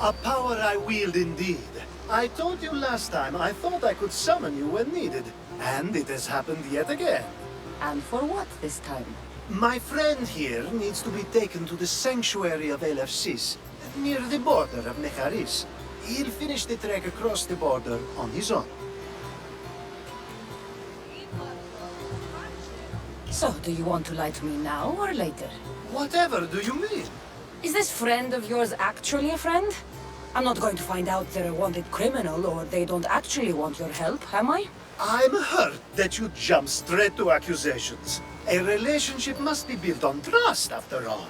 A power I wield indeed. I told you last time I thought I could summon you when needed. And it has happened yet again. And for what this time? My friend here needs to be taken to the sanctuary of Elefsis, near the border of Necharis. He'll finish the trek across the border on his own. So, do you want to lie to me now or later? Whatever do you mean? Is this friend of yours actually a friend? I'm not going to find out they're a wanted criminal or they don't actually want your help, am I? I'm hurt that you jump straight to accusations. A relationship must be built on trust, after all.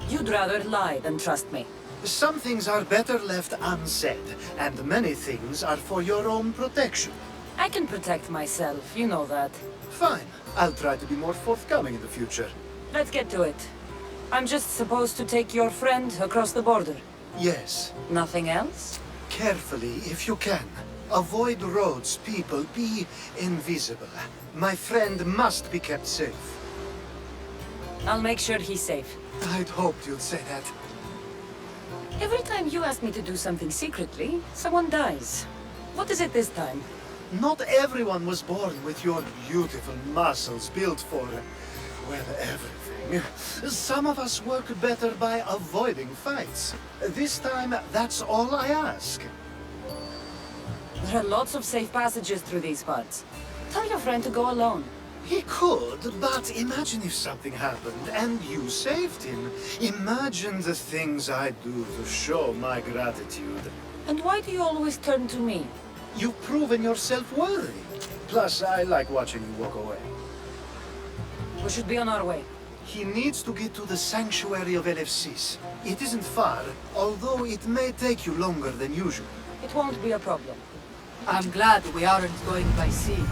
You'd rather lie than trust me. Some things are better left unsaid, and many things are for your own protection. I can protect myself, you know that. Fine. I'll try to be more forthcoming in the future. Let's get to it. I'm just supposed to take your friend across the border. Yes. Nothing else? Carefully, if you can. Avoid roads, people, be invisible. My friend must be kept safe. I'll make sure he's safe. I'd hoped you'd say that. Every time you ask me to do something secretly, someone dies. What is it this time? Not everyone was born with your beautiful muscles built for, well, everything. Some of us work better by avoiding fights. This time, that's all I ask. There are lots of safe passages through these parts. Tell your friend to go alone. He could, but imagine if something happened and you saved him. Imagine the things I'd do to show my gratitude. And why do you always turn to me? You've proven yourself worthy. Plus, I like watching you walk away. We should be on our way. He needs to get to the sanctuary of Elefsis. It isn't far, although it may take you longer than usual. It won't be a problem. I'm glad we aren't going by sea.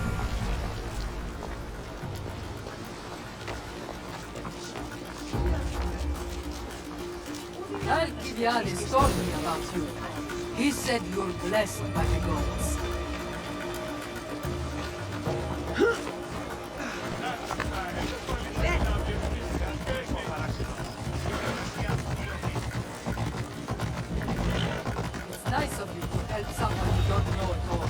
Alcibiades told me about you. He said you're blessed by the gods. It's nice of you to help someone you don't know at all.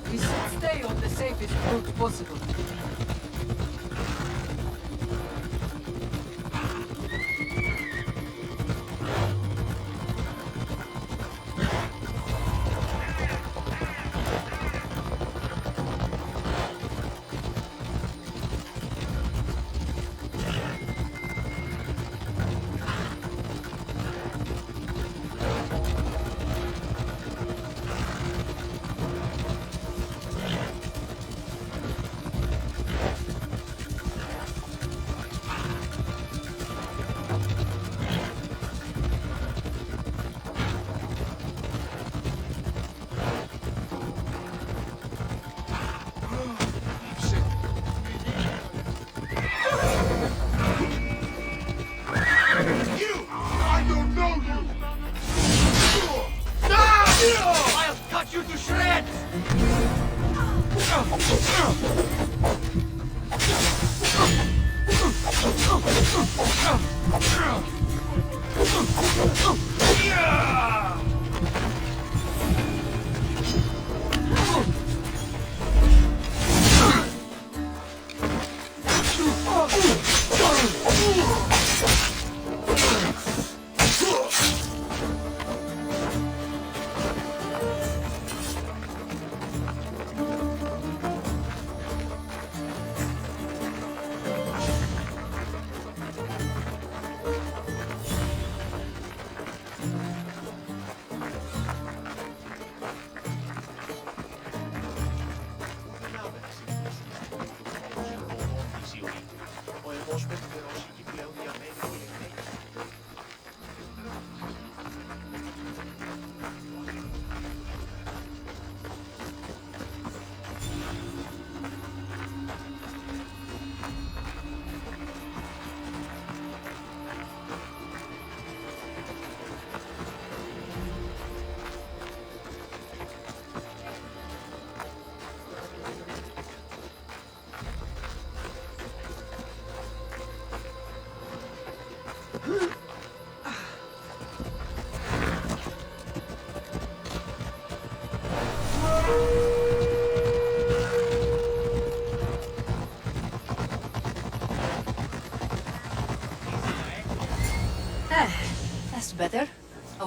We should stay on the safest route possible.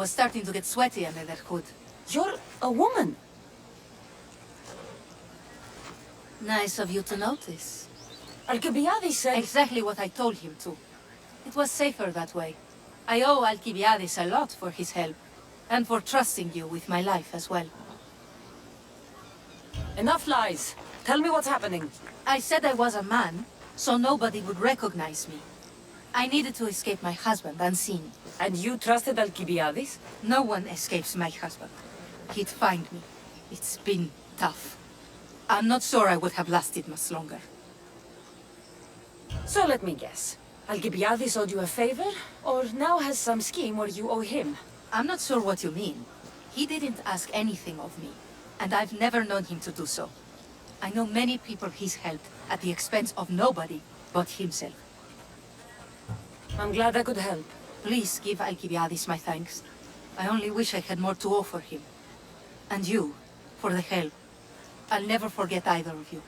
was starting to get sweaty under that hood. You're a woman. Nice of you to notice. Alcibiades said... Exactly what I told him to. It was safer that way. I owe Alcibiades a lot for his help, and for trusting you with my life as well. Enough lies. Tell me what's happening. I said I was a man, so nobody would recognize me. I needed to escape my husband unseen. And you trusted Alcibiades? No one escapes my husband. He'd find me. It's been tough. I'm not sure I would have lasted much longer. So let me guess. Alcibiades owed you a favor, or now has some scheme where you owe him? I'm not sure what you mean. He didn't ask anything of me, and I've never known him to do so. I know many people he's helped at the expense of nobody but himself. I'm glad I could help. Please give Alcibiades my thanks. I only wish I had more to offer him. And you, for the help. I'll never forget either of you.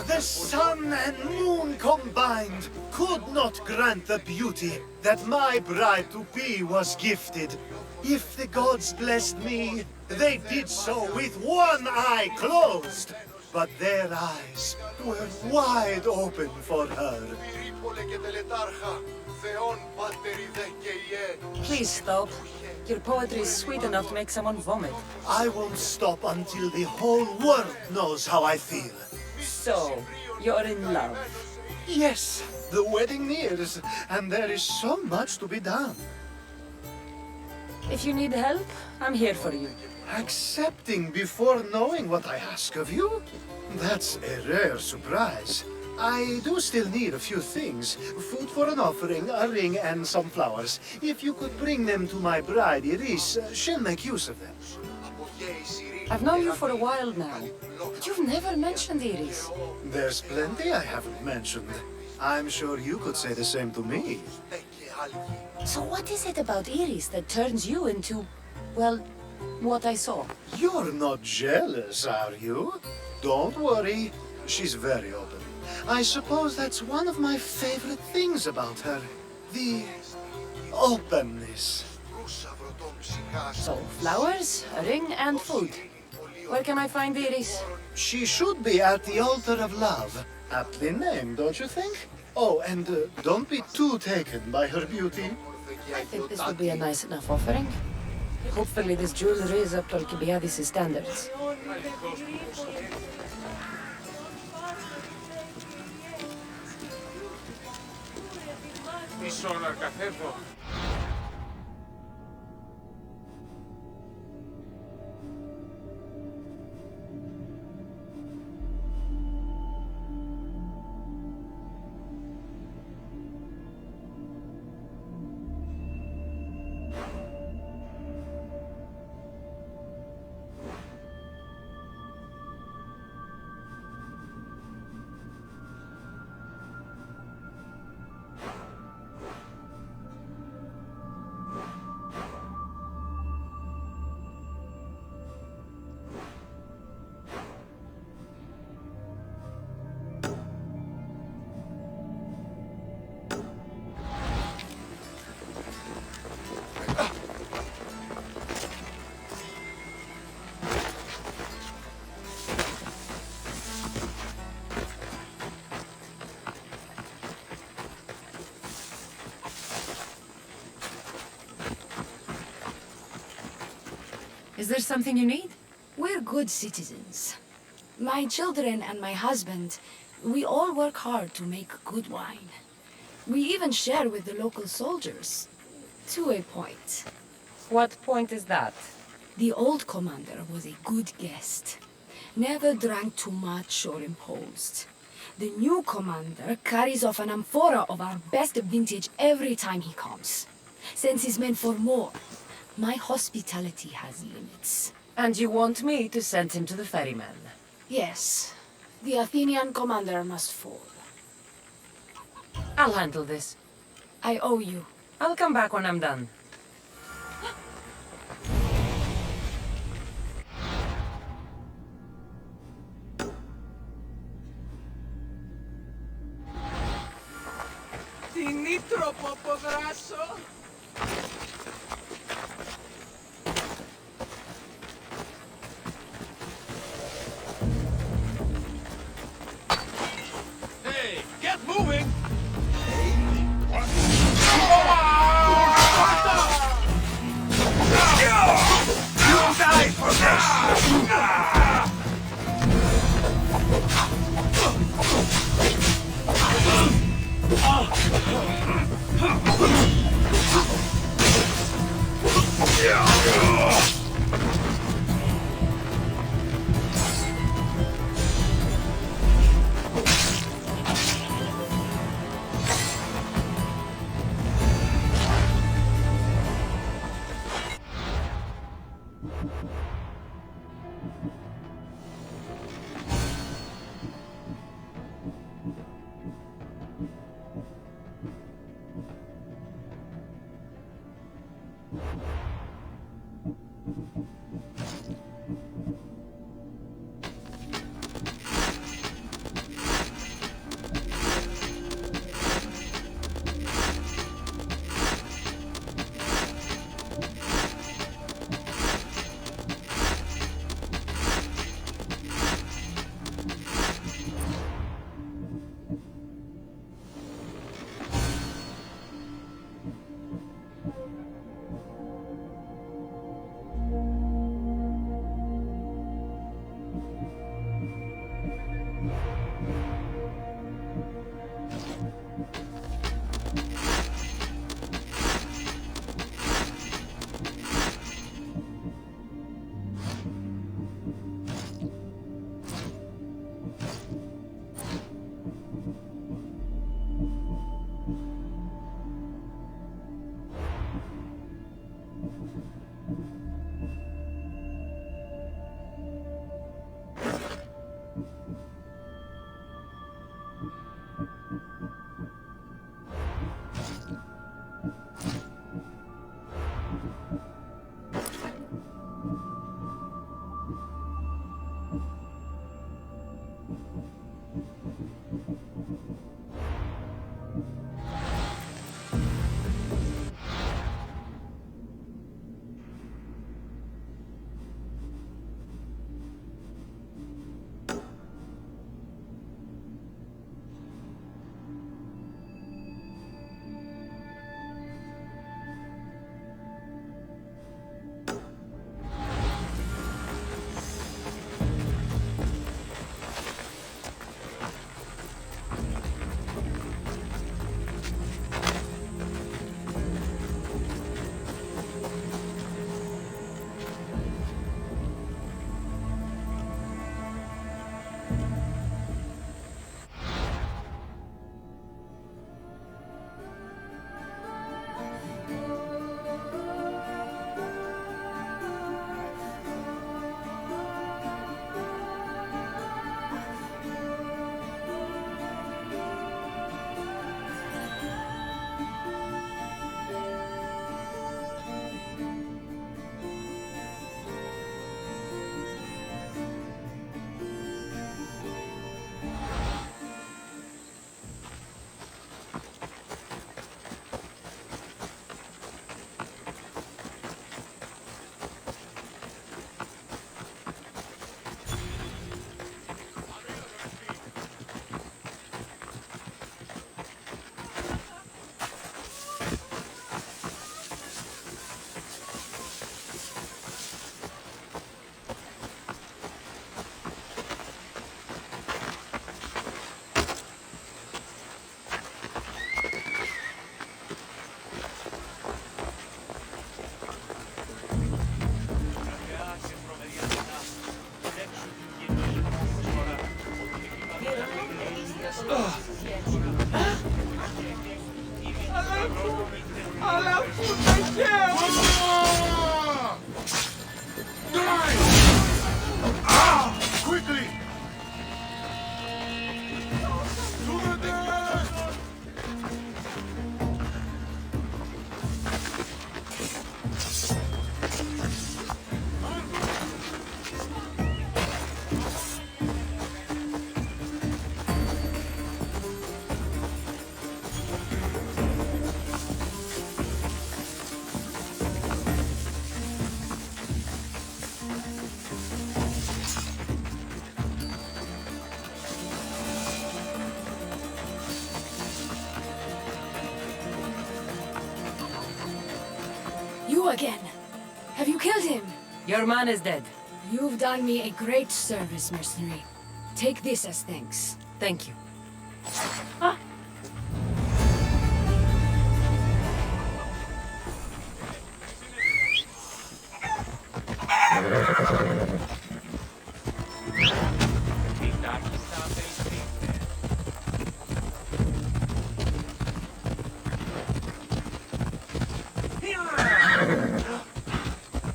The sun and moon combined could not grant the beauty that my bride-to-be was gifted. If the gods blessed me, they did so with one eye closed. But their eyes were wide open for her. Please stop. Your poetry is sweet enough to make someone vomit. I won't stop until the whole world knows how I feel. So, you're in love. Yes, the wedding nears, and there is so much to be done. If you need help, I'm here for you. Accepting before knowing what I ask of you? That's a rare surprise. I do still need a few things. Food for an offering, a ring, and some flowers. If you could bring them to my bride, Iris, she'll make use of them. I've known you for a while now, but you've never mentioned Iris. There's plenty I haven't mentioned. I'm sure you could say the same to me. So what is it about Iris that turns you into, well, what I saw? You're not jealous, are you? Don't worry. She's very open. I suppose that's one of my favorite things about her. The openness. So, flowers, a ring, and food. Where can I find Iris? She should be at the altar of love. Aptly named, don't you think? Oh, and don't be too taken by her beauty. I think this would be a nice enough offering. Hopefully this jewelry is up to Alcibiades' standards. Is there something you need? We're good citizens. My children and my husband, we all work hard to make good wine. We even share with the local soldiers. To a point. What point is that? The old commander was a good guest. Never drank too much or imposed. The new commander carries off an amphora of our best vintage every time he comes. Sends his men for more. My hospitality has limits. And you want me to send him to the ferryman? Yes, the Athenian commander must fall. I'll handle this. I owe you. I'll come back when I'm done. Tinni troppo grasso? Hey, get moving! You'll die for this! you again. Have you killed him? Your man is dead. You've done me a great service, mercenary. Take this as thanks. Thank you.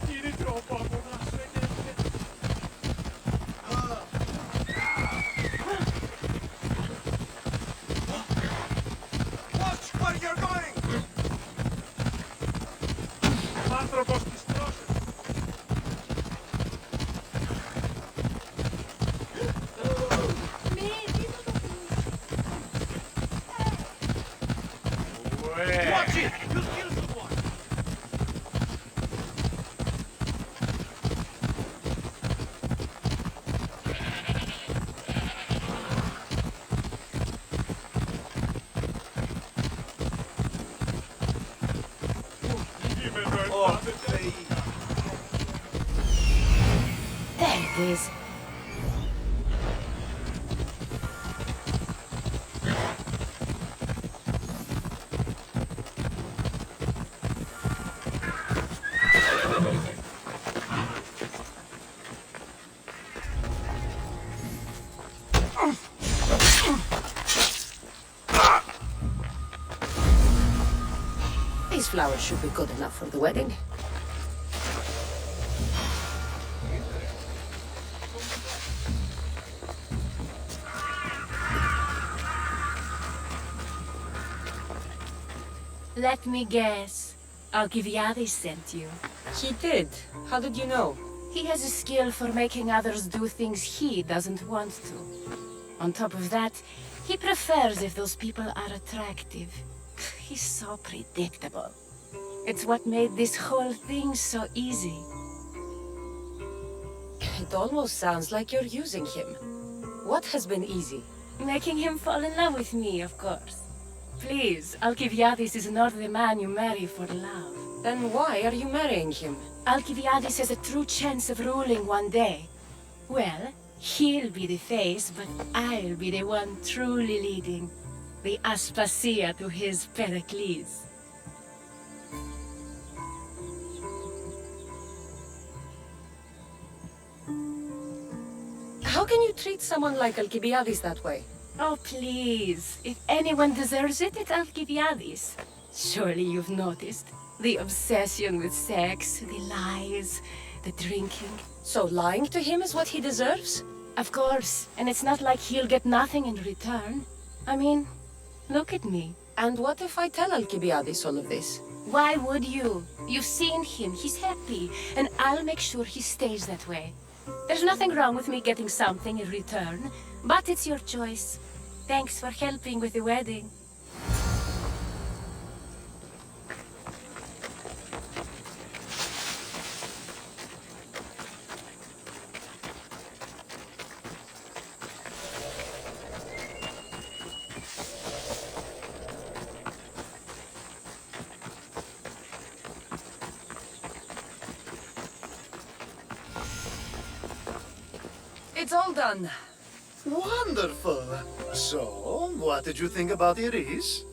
Tiri troppo a buonasso e niente. Watch where you're going! Altro posto distroso. Watch it! You'll kill someone! Oh, There it is. These flowers should be good enough for the wedding. Let me guess. Alcibiades sent you. He did. How did you know? He has a skill for making others do things he doesn't want to. On top of that, he prefers if those people are attractive. He's so predictable. It's what made this whole thing so easy. It almost sounds like you're using him. What has been easy? Making him fall in love with me, of course. Please, Alcibiades is not the man you marry for love. Then why are you marrying him? Alcibiades has a true chance of ruling one day. Well, he'll be the face, but I'll be the one truly leading. The Aspasia to his Pericles. How can you treat someone like Alcibiades that way? Oh, please. If anyone deserves it, it's Alcibiades. Surely you've noticed. The obsession with sex, the lies, the drinking. So lying to him is what he deserves? Of course, and it's not like he'll get nothing in return. I mean, look at me. And what if I tell Alcibiades all of this? Why would you? You've seen him, he's happy, and I'll make sure he stays that way. There's nothing wrong with me getting something in return, but it's your choice. Thanks for helping with the wedding. It's all done. Wonderful. So, what did you think about Iris?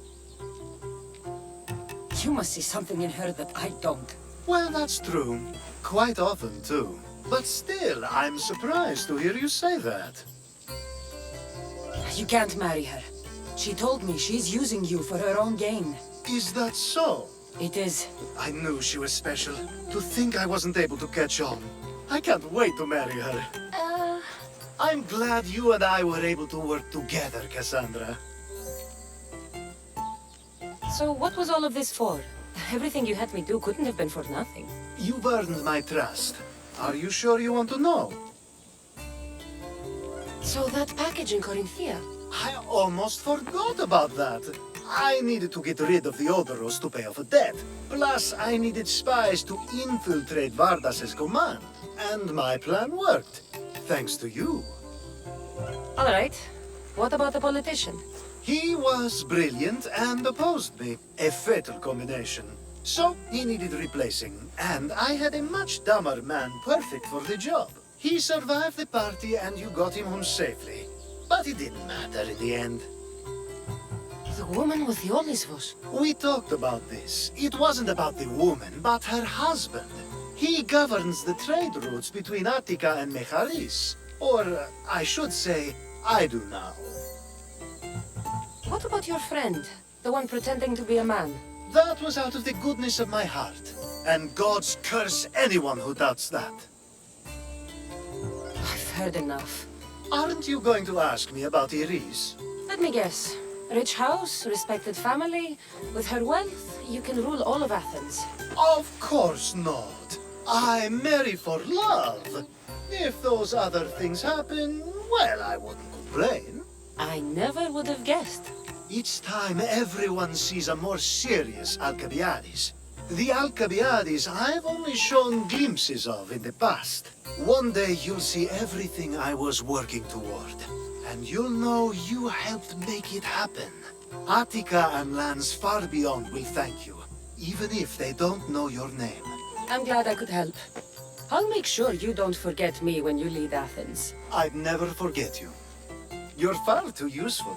You must see something in her that I don't. Well, that's true. Quite often, too. But still, I'm surprised to hear you say that. You can't marry her. She told me she's using you for her own gain. Is that so? It is. I knew she was special. To think I wasn't able to catch on. I can't wait to marry her. I'm glad you and I were able to work together, Cassandra. So what was all of this for? Everything you had me do couldn't have been for nothing. You've earned my trust. Are you sure you want to know? So that package in Corinthia? I almost forgot about that. I needed to get rid of the Odoros to pay off a debt. Plus, I needed spies to infiltrate Vardas's command. And my plan worked. Thanks to you. All right. What about the politician? He was brilliant and opposed me. A fatal combination. So he needed replacing, and I had a much dumber man perfect for the job. He survived the party and you got him home safely. But it didn't matter in the end. The woman with the Olisvos. We talked about this. It wasn't about the woman, but her husband. He governs the trade routes between Attica and Mecharis. Or, I should say, I do now. What about your friend? The one pretending to be a man? That was out of the goodness of my heart. And gods curse anyone who doubts that. I've heard enough. Aren't you going to ask me about Iris? Let me guess. Rich house, respected family. With her wealth, you can rule all of Athens. Of course not. I marry for love. If those other things happen, well, I wouldn't complain. I never would have guessed. Each time everyone sees a more serious Alcibiades. The Alcibiades I've only shown glimpses of in the past. One day you'll see everything I was working toward. And you'll know you helped make it happen. Attica and lands far beyond will thank you, even if they don't know your name. I'm glad I could help. I'll make sure you don't forget me when you lead Athens. I'd never forget you. You're far too useful.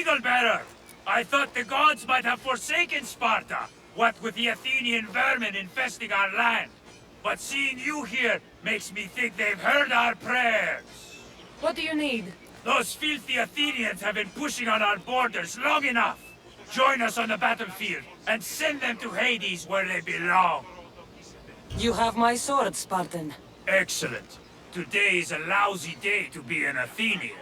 Eagle-bearer! I thought the gods might have forsaken Sparta, what with the Athenian vermin infesting our land. But seeing you here makes me think they've heard our prayers. What do you need? Those filthy Athenians have been pushing on our borders long enough. Join us on the battlefield and send them to Hades where they belong. You have my sword, Spartan. Excellent. Today is a lousy day to be an Athenian.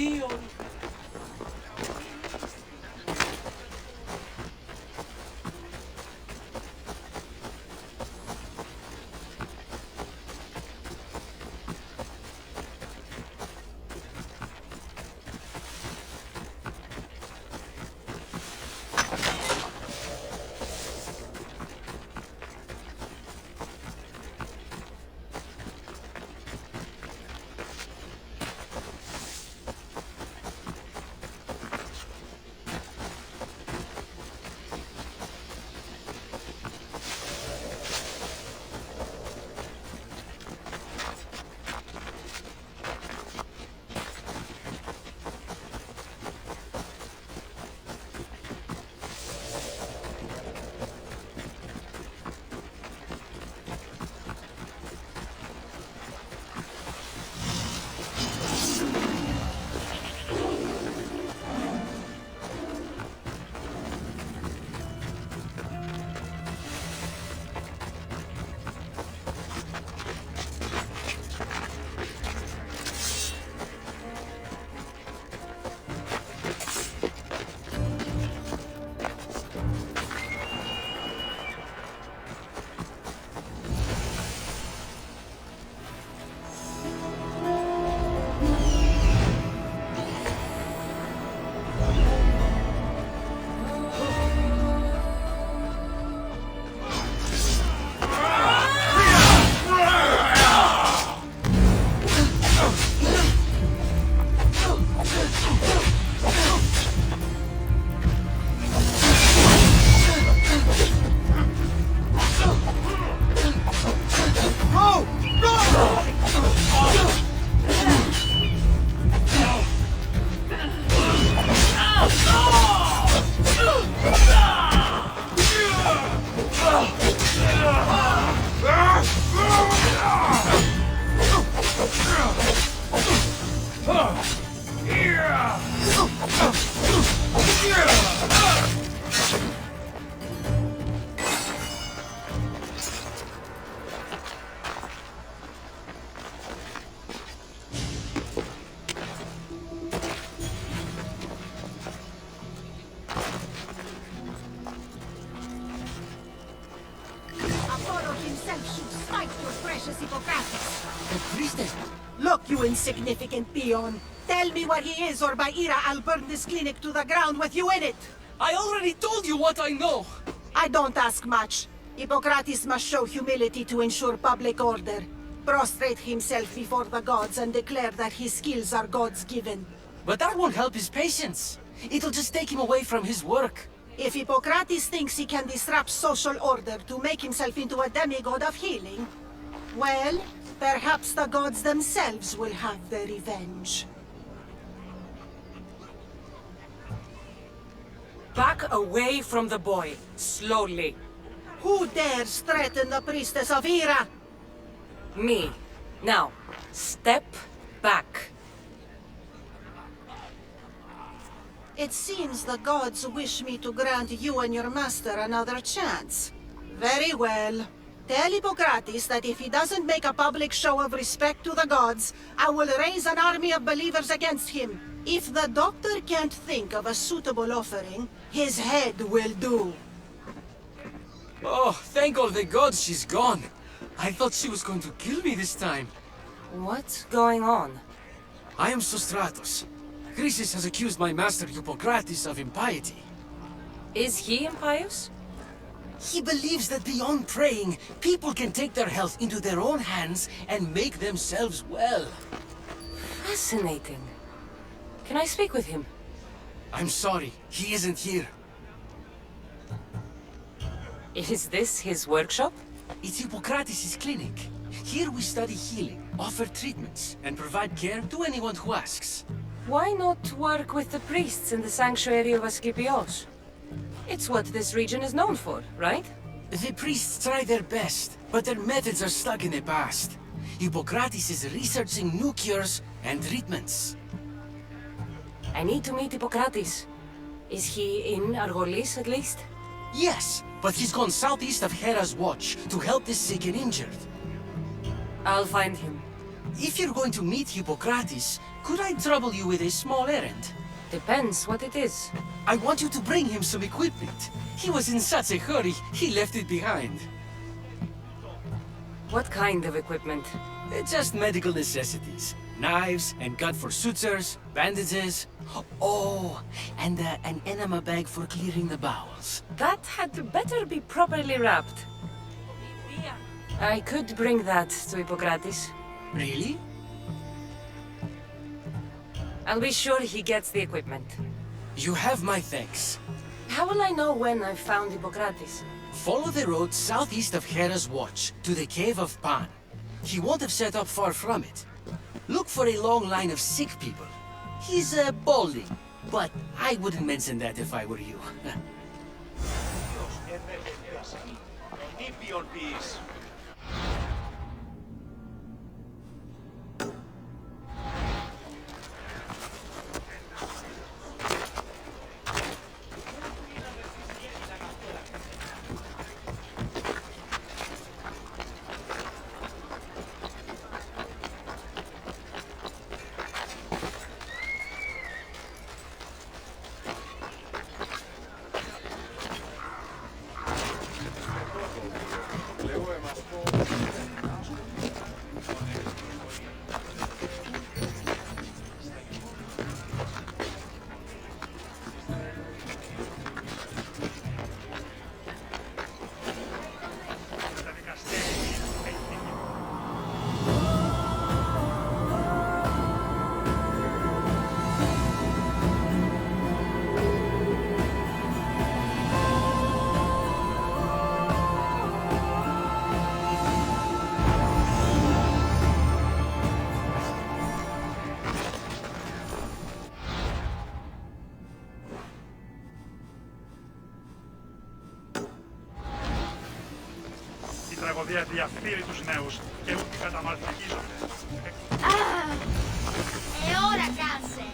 peon. Look, you insignificant peon. Tell me what he is, or by Ira, I'll burn this clinic to the ground with you in it. I already told you what I know. I don't ask much. Hippocrates must show humility to ensure public order. Prostrate himself before the gods and declare that his skills are gods given. But that won't help his patients. It'll just take him away from his work. If Hippocrates thinks he can disrupt social order to make himself into a demigod of healing, well, perhaps the gods themselves will have their revenge. Back away from the boy, slowly. Who dares threaten the priestess of Ira? Me. Now, step back. It seems the gods wish me to grant you and your master another chance. Very well. Tell Hippocrates that if he doesn't make a public show of respect to the gods, I will raise an army of believers against him. If the doctor can't think of a suitable offering, his head will do. Oh, thank all the gods she's gone. I thought she was going to kill me this time. What's going on? I am Sostratos. Chrysis has accused my master Hippocrates of impiety. Is he impious? He believes that beyond praying, people can take their health into their own hands and make themselves well. Fascinating. Can I speak with him? I'm sorry, he isn't here. Is this his workshop? It's Hippocrates' clinic. Here we study healing, offer treatments, and provide care to anyone who asks. Why not work with the priests in the sanctuary of Asclepios? It's what this region is known for, right? The priests try their best, but their methods are stuck in the past. Hippocrates is researching new cures and treatments. I need to meet Hippocrates. Is he in Argolis, at least? Yes, but he's gone southeast of Hera's watch to help the sick and injured. I'll find him. If you're going to meet Hippocrates, could I trouble you with a small errand? Depends what it is. I want you to bring him some equipment. He was in such a hurry, he left it behind. What kind of equipment? Just medical necessities. Knives and gun for sutures, bandages. Oh, and an enema bag for clearing the bowels. That had better be properly wrapped. I could bring that to Hippocrates. Really? I'll be sure he gets the equipment. You have my thanks. How will I know when I've found Hippocrates? Follow the road southeast of Hera's Watch to the Cave of Pan. He won't have set up far from it. Look for a long line of sick people. He's balding, but I wouldn't mention that if I were you. Η τραγωδία διαφθείρει τους νέους και ούτε καταμαλθακίζονται. Ora casse!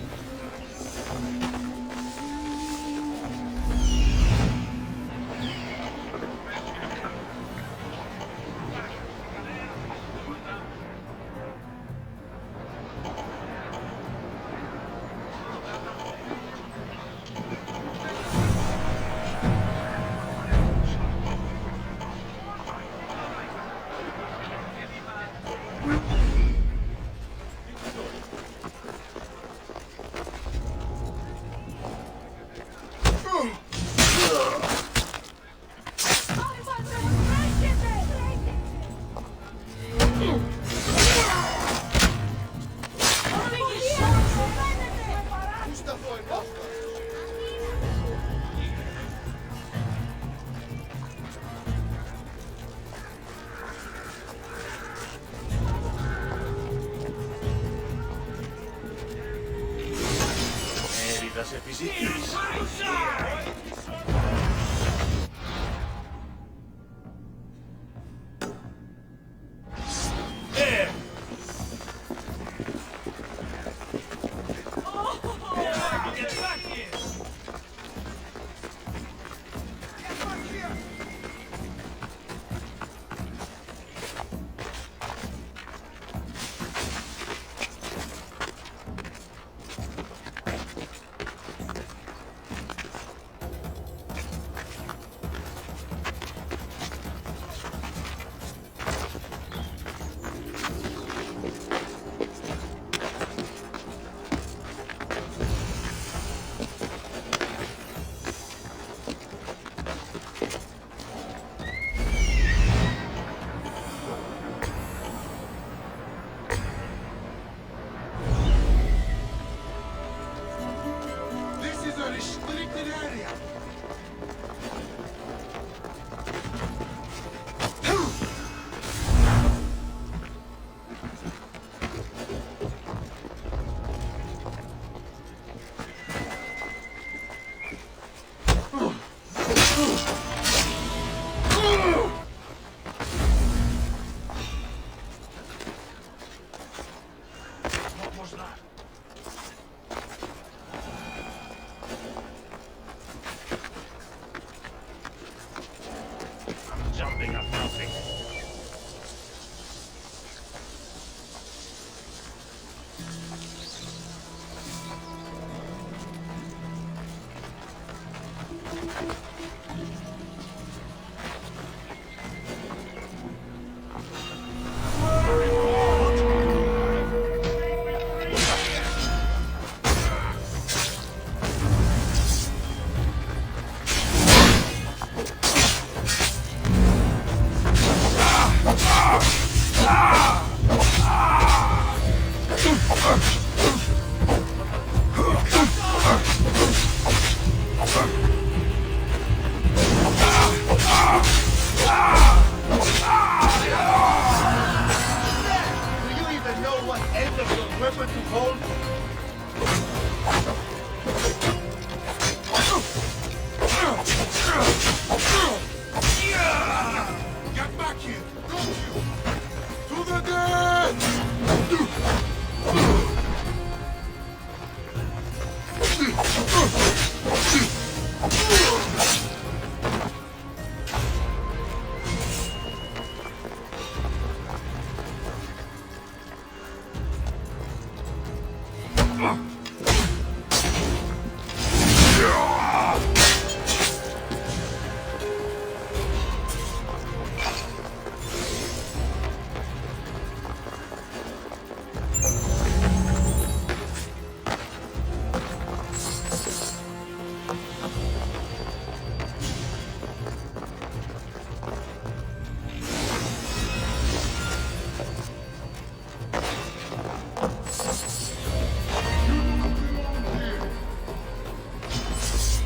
σε επιζητήσει. Do you even know what end of your weapon to hold? Get back here, don't you? To the dead!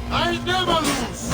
I never lose!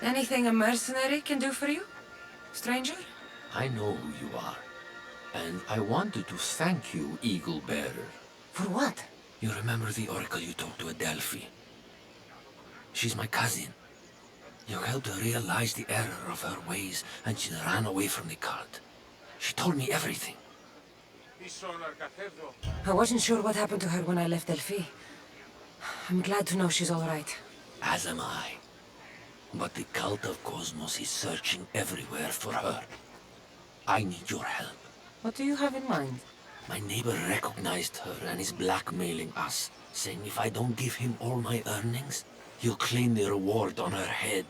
Anything a mercenary can do for you? Stranger? I know who you are. And I wanted to thank you, Eagle Bearer. For what? You remember the oracle you talked to at Delphi? She's my cousin. You helped her realize the error of her ways, and she ran away from the cult. She told me everything. I wasn't sure what happened to her when I left Delphi. I'm glad to know she's all right. As am I. But the cult of Cosmos is searching everywhere for her. I need your help. What do you have in mind? My neighbor recognized her and is blackmailing us, saying if I don't give him all my earnings, he'll claim the reward on her head.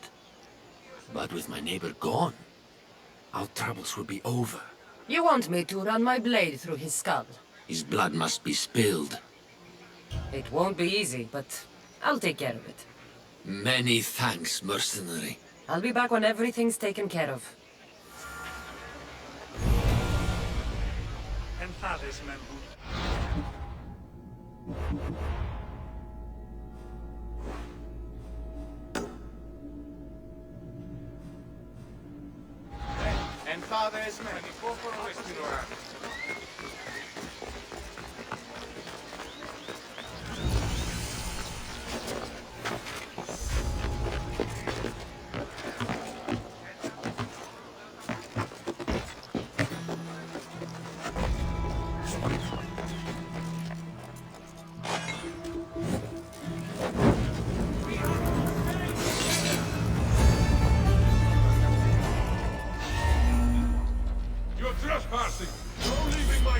But with my neighbor gone, our troubles will be over. You want me to run my blade through his skull? His blood must be spilled. It won't be easy, but I'll take care of it. Many thanks, mercenary. I'll be back when everything's taken care of. You're trespassing! No leaving my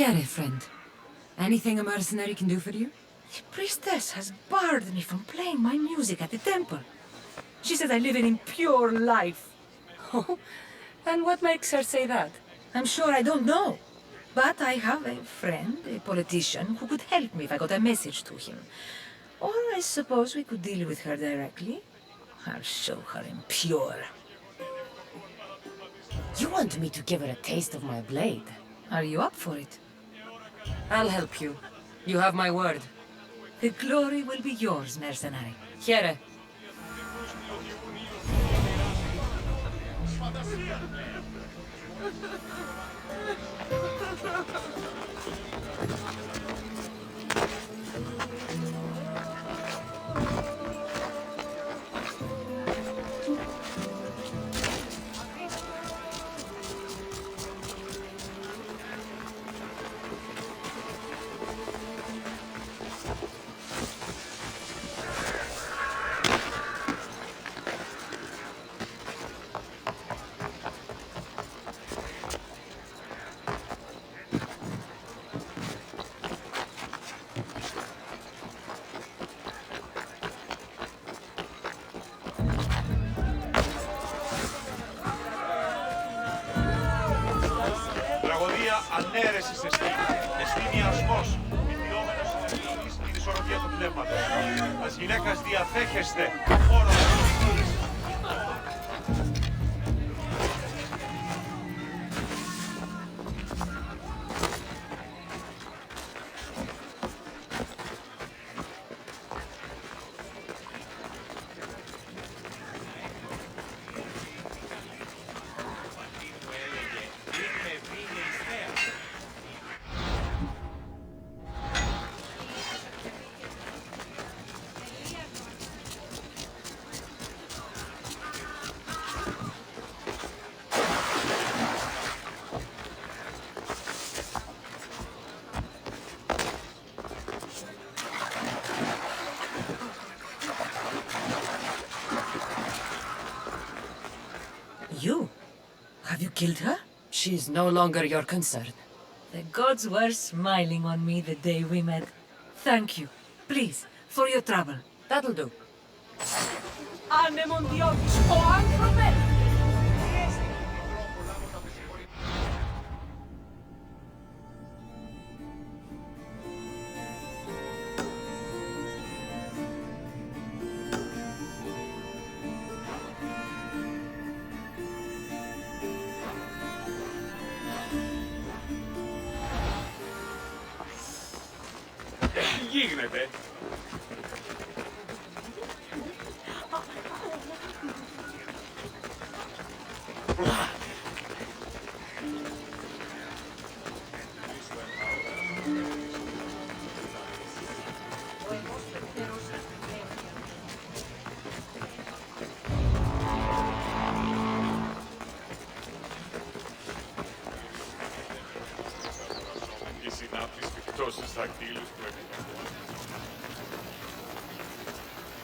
Here, friend. Anything a mercenary can do for you? The priestess has barred me from playing my music at the temple. She says I live an impure life. Oh, and what makes her say that? I'm sure I don't know. But I have a friend, a politician, who could help me if I got a message to him. Or I suppose we could deal with her directly. I'll show her impure. You want me to give her a taste of my blade? Are you up for it? I'll help you. You have my word. The glory will be yours, mercenary. Here. Ανέρεση σε στήλη, εστίνει ασμός, μυθιόμενος συνεργής την ισορροπία του πνεύματος. Ας γυναίκας διαθέχεστε, όρος της You? Have you killed her? She's no longer your concern. The gods were smiling on me the day we met. Thank you. Please, for your trouble. That'll do. Anemon Diotis, o anthrope! γίνεται.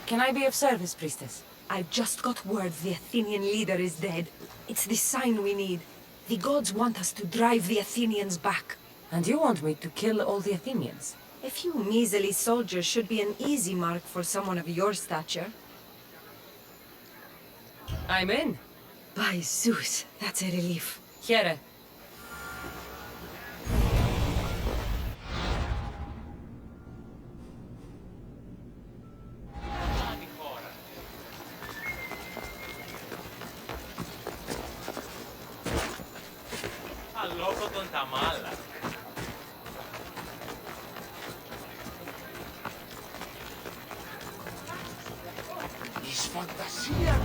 Can I be of service, priestess? I've just got word the Athenian leader is dead. It's the sign we need. The gods want us to drive the Athenians back. And you want me to kill all the Athenians? A few measly soldiers should be an easy mark for someone of your stature. I'm in. By Zeus, that's a relief. Here. Αλόκοτον τα μάλα. Εις φαντασία!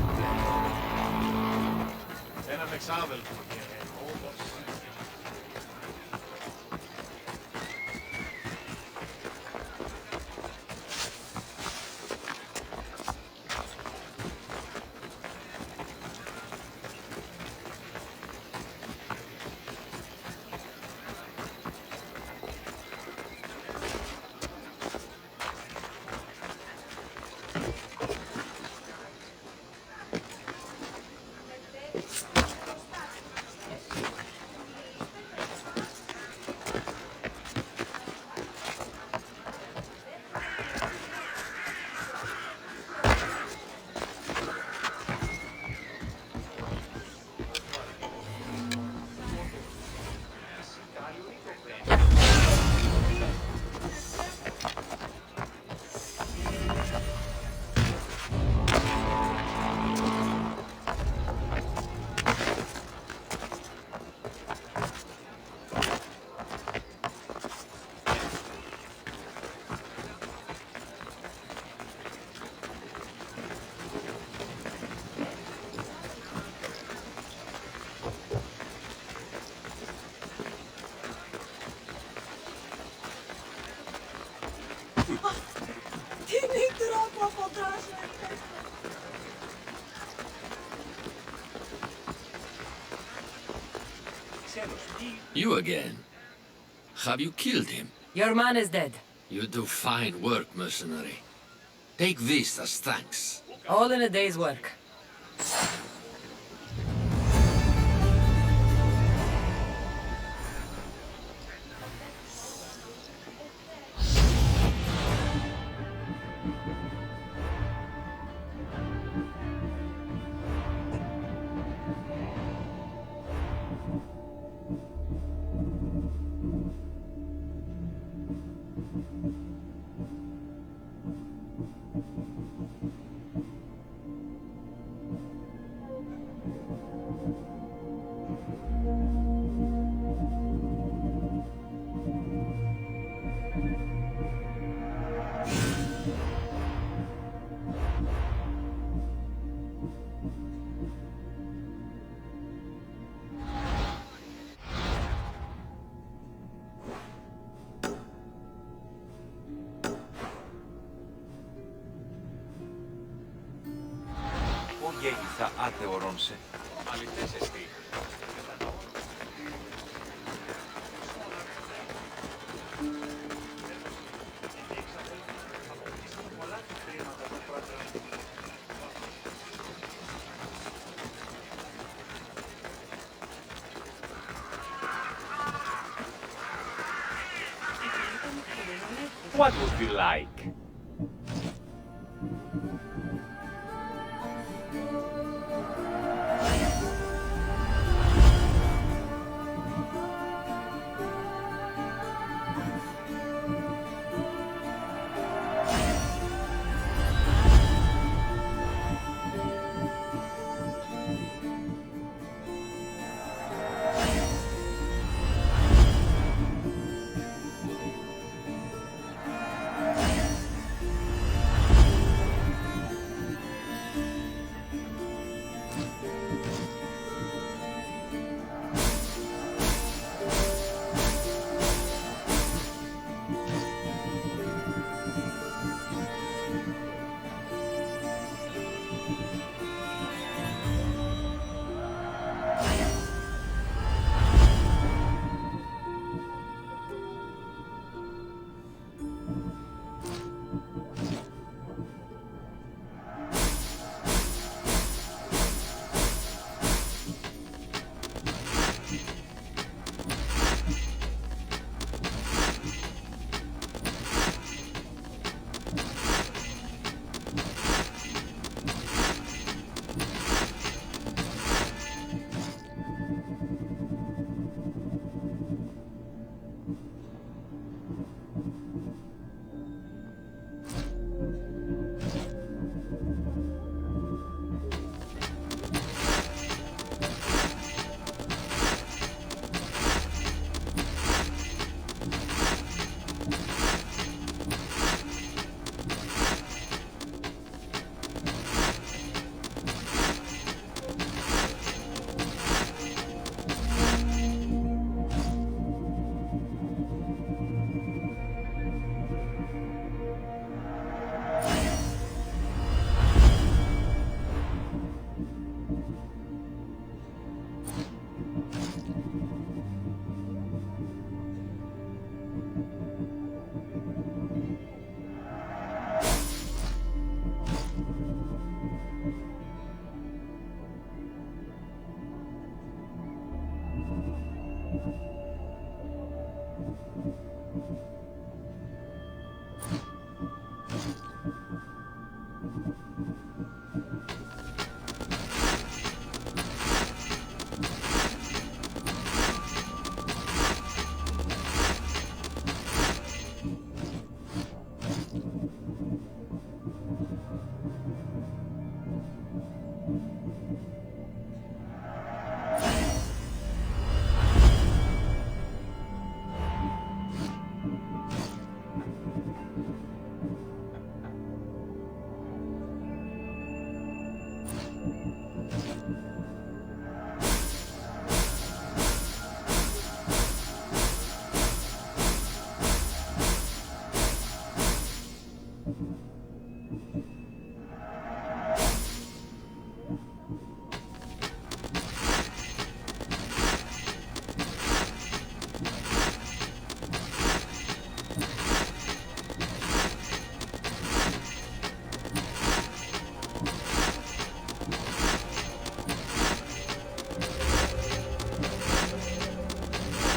Έναν εξάδελφο. You again. Have you killed him? Your man is dead. You do fine work, mercenary. Take this as thanks. All in a day's work. γέγιθα άτεωρον σε. Αληθές εστί. What would you like?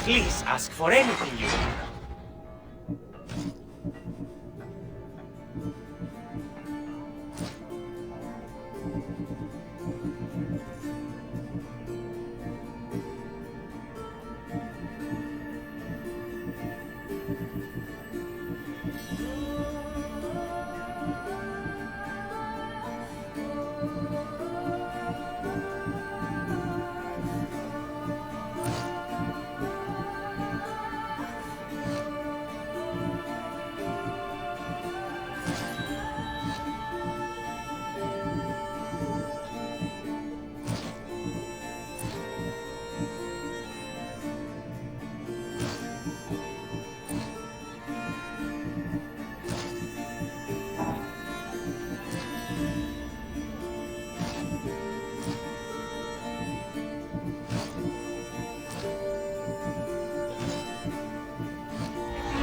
Please ask for anything you want.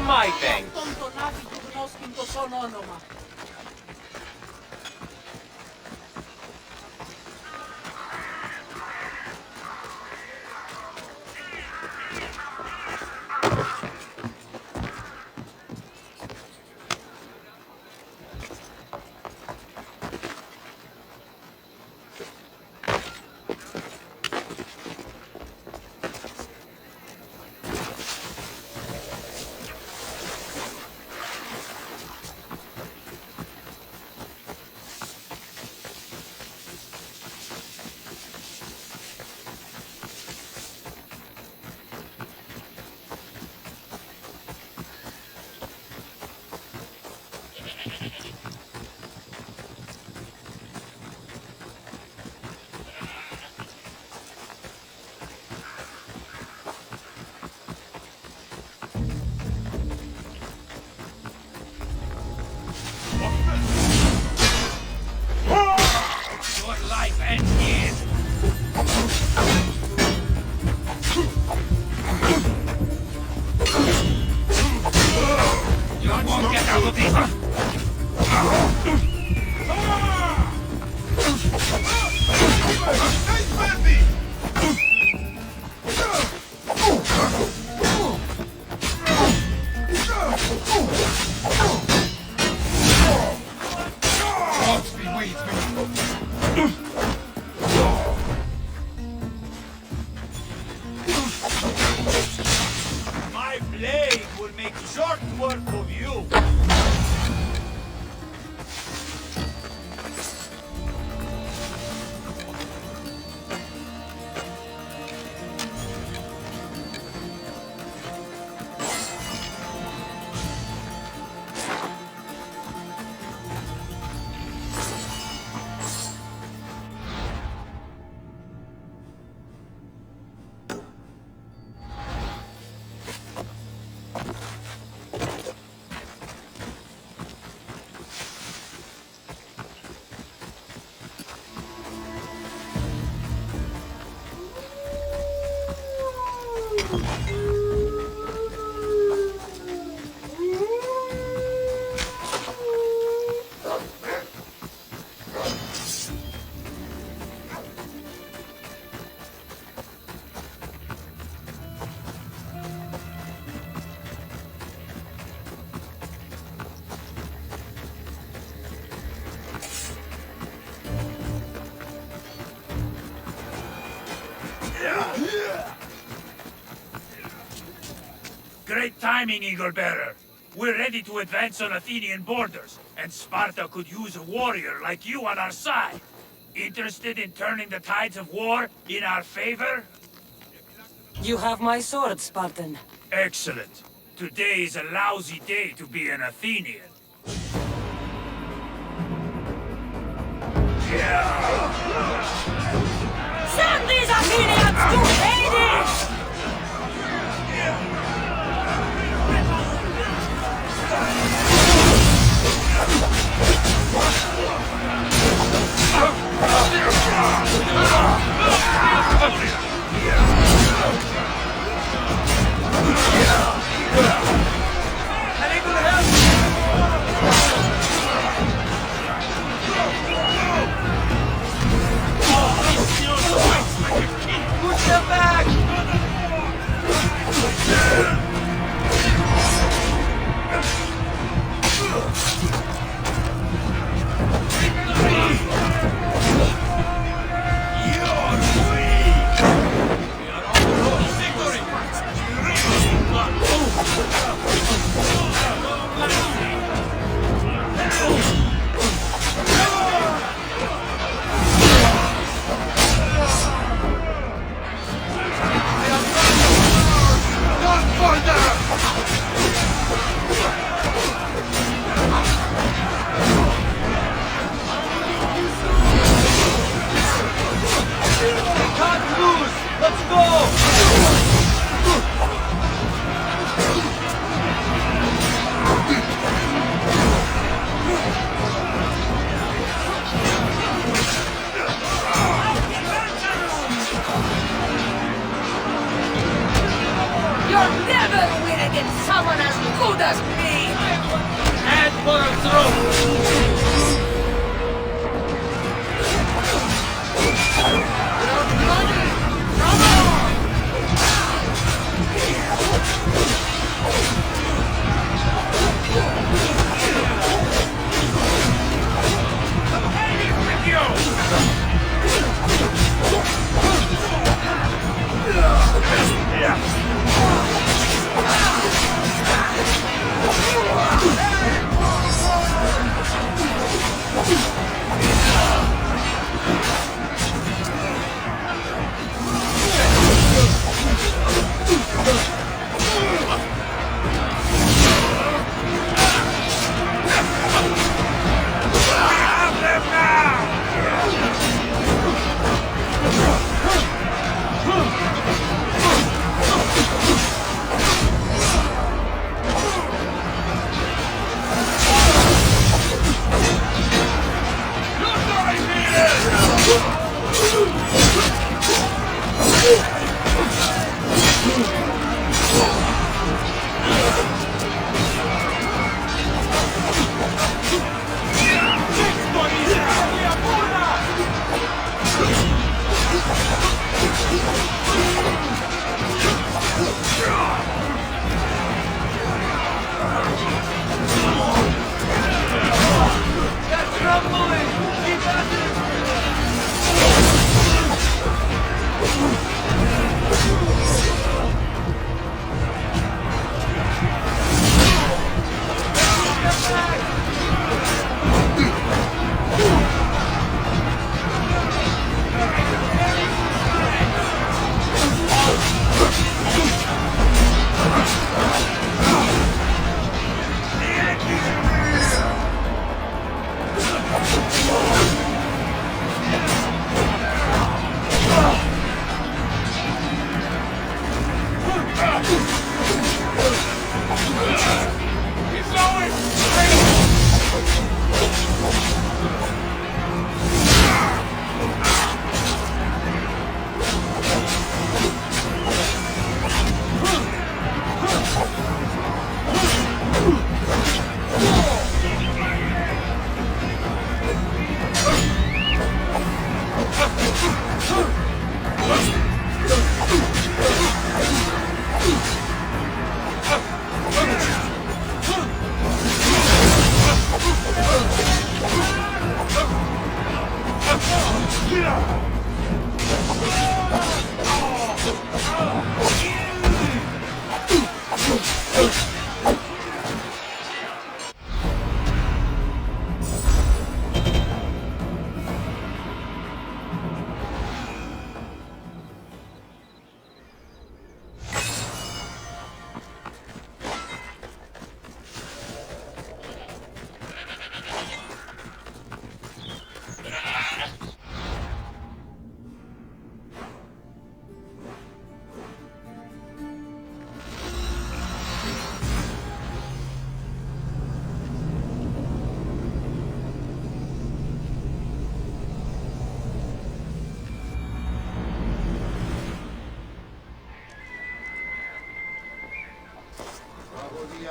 My thanks. Your life ends here. You won't get out of this. My blade will make short work of you. Great timing, Eagle Bearer. We're ready to advance on Athenian borders, and Sparta could use a warrior like you on our side. Interested in turning the tides of war in our favor? You have my sword, Spartan. Excellent. Today is a lousy day to be an Athenian. Send these Athenians to Hades! Push them back!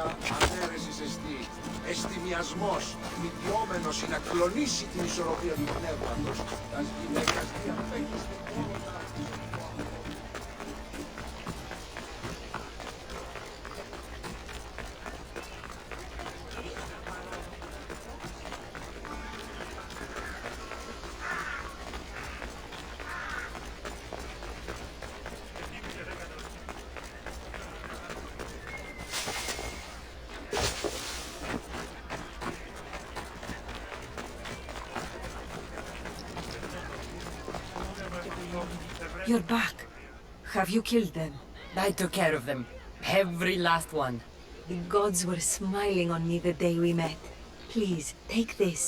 τραγωδία ανέρεσης εστί. Εστιμιασμός, μητιόμενος είναι να κλονίσει την ισορροπία του πνεύματος. Τας γυναίκας διαφέχεστε όλα. You're back. Have you killed them? I took care of them. Every last one. The gods were smiling on me the day we met. Please, take this.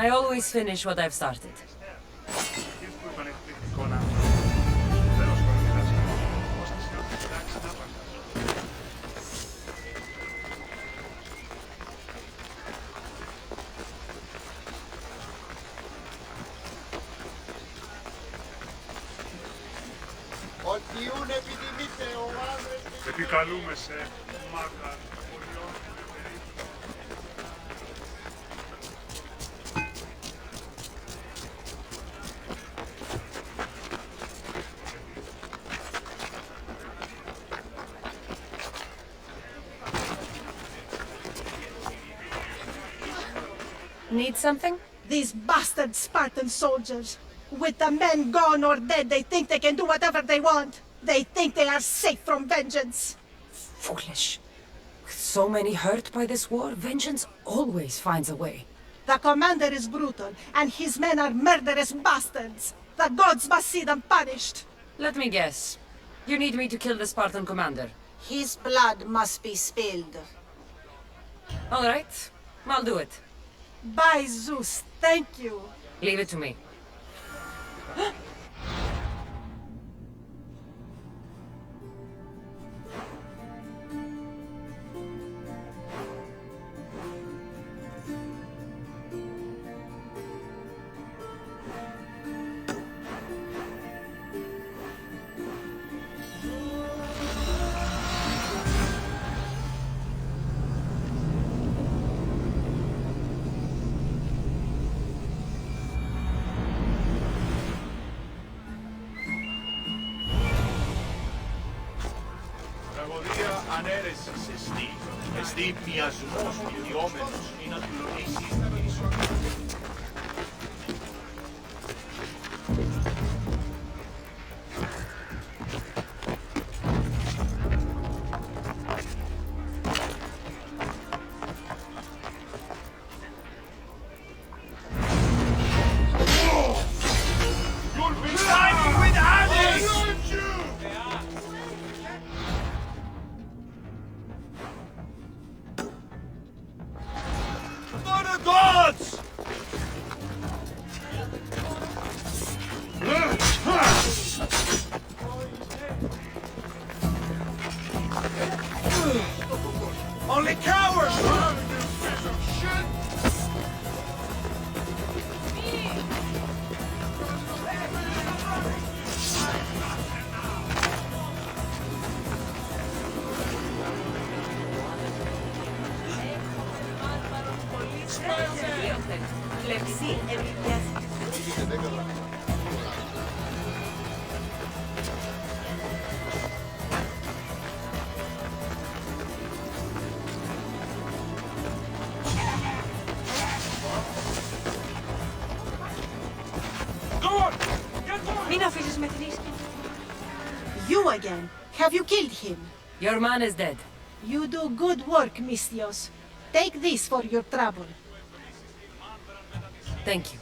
I always finish what I've started. Οτιούν επιδημείτε ο άντρες. Επικαλούμε σε μάγα χωριών. Need something? These bastard Spartan soldiers. With the men gone or dead, they think they can do whatever they want. They think they are safe from vengeance. Foolish. With so many hurt by this war, vengeance always finds a way. The commander is brutal, and his men are murderous bastards. The gods must see them punished. Let me guess. You need me to kill the Spartan commander. His blood must be spilled. All right. I'll do it. By Zeus, thank you. Leave it to me. Τραγωδία ανέρεσης εστί. Εστί μοιασμός μητιόμενος ή να κλονίσει την ισορροπία. You'll be fighting with Hades! For the gods! Only cowards! Μην αφήσεις με την ίσκη. You again. Have you killed him? Your man is dead. You do good work, Mistios. Take this for your trouble. Thank you.